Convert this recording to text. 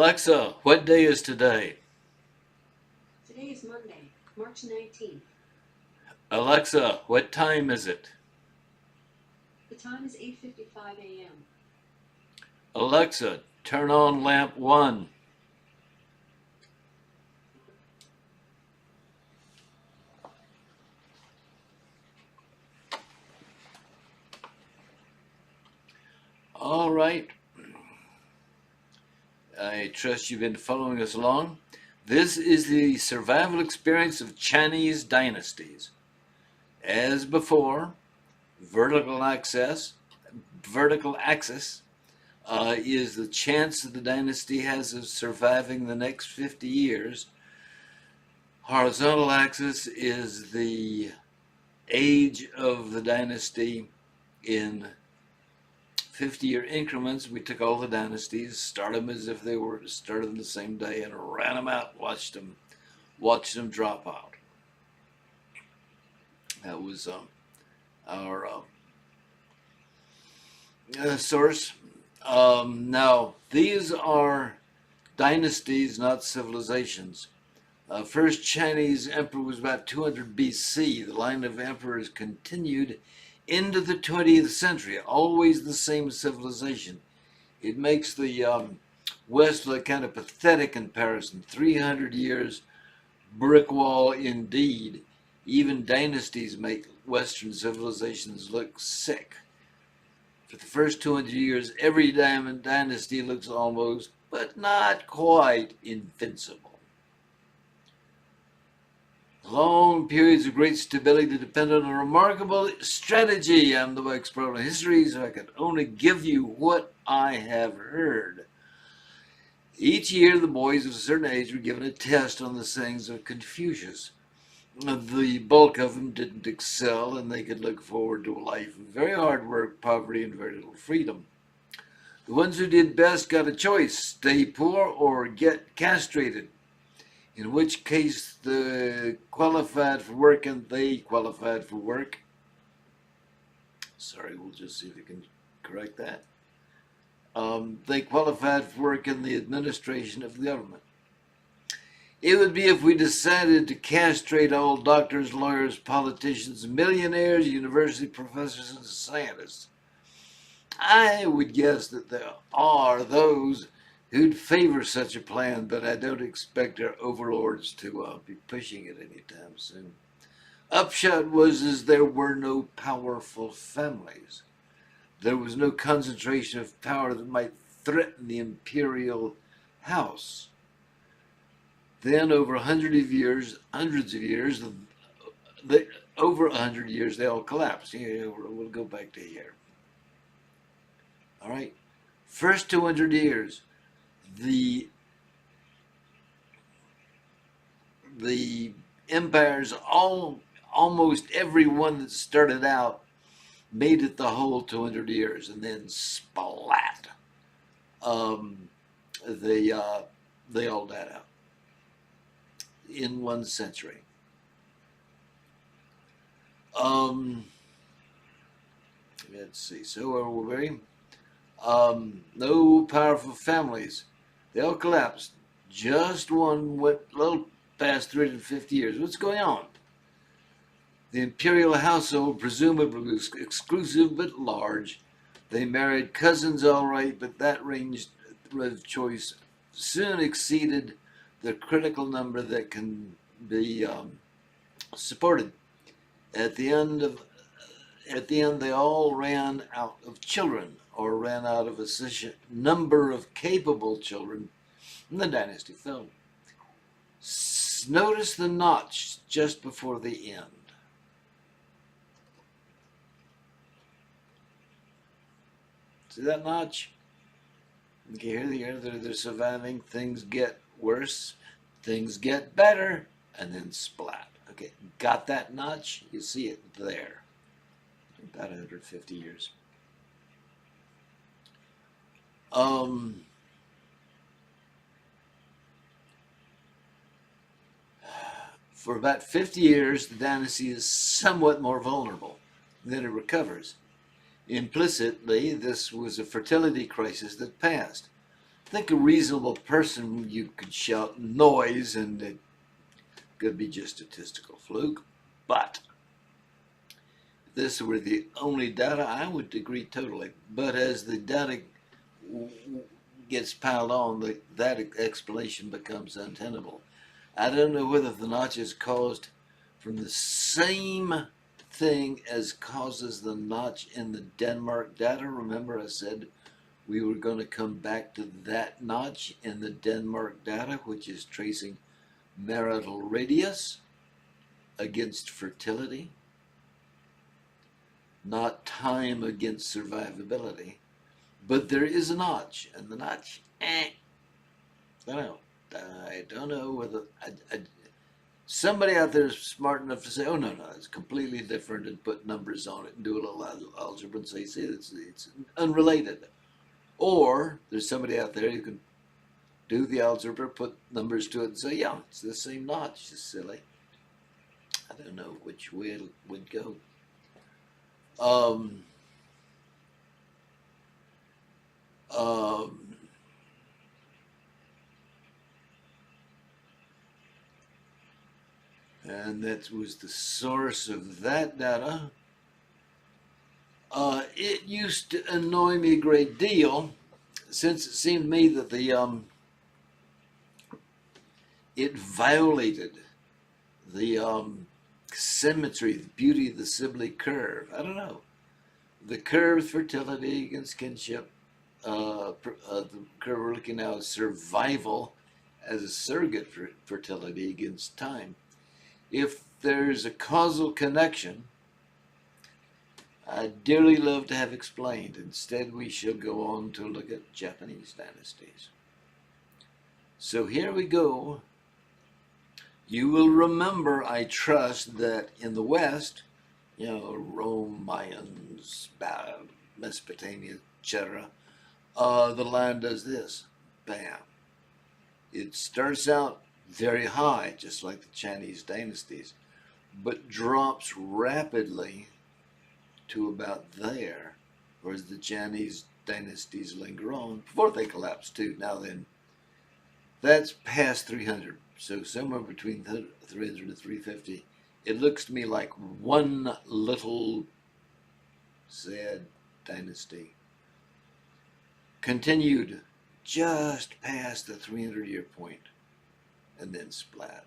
Alexa, what day is today? Today is Monday, March 19th. Alexa, what time is it? The time is 8:55 a.m. Alexa, turn on lamp 1. All right. I trust you've been following us along. This is the survival experience of Chinese dynasties. As before, vertical axis is the chance that the dynasty has of surviving the next 50 years. Horizontal axis is the age of the dynasty in 50-year increments. We took all the dynasties, started them as if they were started on the same day, and ran them out, watched them drop out. That was our source. Now, these are dynasties, not civilizations. First Chinese emperor was about 200 BC. The line of emperors continued into the 20th century, always the same civilization. It makes the West look kind of pathetic in comparison. 300 years, brick wall indeed. Even dynasties make Western civilizations look sick. For the first 200 years, every dynasty looks almost, but not quite, invincible. Long periods of great stability depend on a remarkable strategy. I'm the expert on history, so I can only give you what I have heard. Each year, the boys of a certain age were given a test on the sayings of Confucius. The bulk of them didn't excel, and they could look forward to a life of very hard work, poverty, and very little freedom. The ones who did best got a choice: stay poor or get castrated. In which case, they qualified for work. Sorry, we'll just see if we can correct that. They qualified for work in the administration of the government. It would be if we decided to castrate all doctors, lawyers, politicians, millionaires, university professors, and scientists. I would guess that there are those who'd favor such a plan, but I don't expect our overlords to be pushing it anytime soon. Upshot was there were no powerful families. There was no concentration of power that might threaten the imperial house. Then, over hundreds of years, over 100 years, they all collapsed. We'll go back to here. All right. First 200 years, the empires, almost every one that started out, made it the whole 200 years, and then splat. They all died out in 1 century. Let's see. So where were we? No powerful families. They all collapsed. Just one went a little past 350 years. What's going on? The imperial household presumably was exclusive but large. They married cousins all right, but that range of choice soon exceeded the critical number that can be supported. At the end, they all ran out of children, or ran out of a sufficient number of capable children, and the dynasty fell. Notice the notch just before the end. See that notch? Okay, here they're surviving. Things get worse, things get better, and then splat. Okay, got that notch? You see it there. About 150 years. For about 50 years, the dynasty is somewhat more vulnerable. Then it recovers. Implicitly, this was a fertility crisis that passed. think a reasonable person, you could shout noise and it could be just statistical fluke. But if this were the only data, I would agree totally. But as the data gets piled on, that explanation becomes untenable. I don't know whether the notch is caused from the same thing as causes the notch in the Denmark data. Remember, I said we were going to come back to that notch in the Denmark data, which is tracing marital radius against fertility, not time against survivability. But there is a notch, and the notch, I don't know whether somebody out there is smart enough to say, oh, no, it's completely different, and put numbers on it and do a little algebra and say, see, it's unrelated. Or there's somebody out there who can do the algebra, put numbers to it, and say, yeah, it's the same notch. It's silly. I don't know which way it would go. And that was the source of that data. It used to annoy me a great deal, since it seemed to me that it violated the symmetry, the beauty of the Sibley curve. I don't know. The curve, fertility against kinship, the curve we're looking now is survival as a surrogate for fertility against time. If there's a causal connection, I'd dearly love to have explained. Instead, we shall go on to look at Japanese dynasties. So here we go. You will remember, I trust, that in the West, Rome, Mayans, Mesopotamia, etc., the line does this. Bam. It starts out very high, just like the Chinese dynasties, but drops rapidly to about there, whereas the Chinese dynasties linger on before they collapse too. Now then, that's past 300, so somewhere between 300 and 350. It looks to me like one little sad dynasty. Continued just past the 300-year point, and then splat.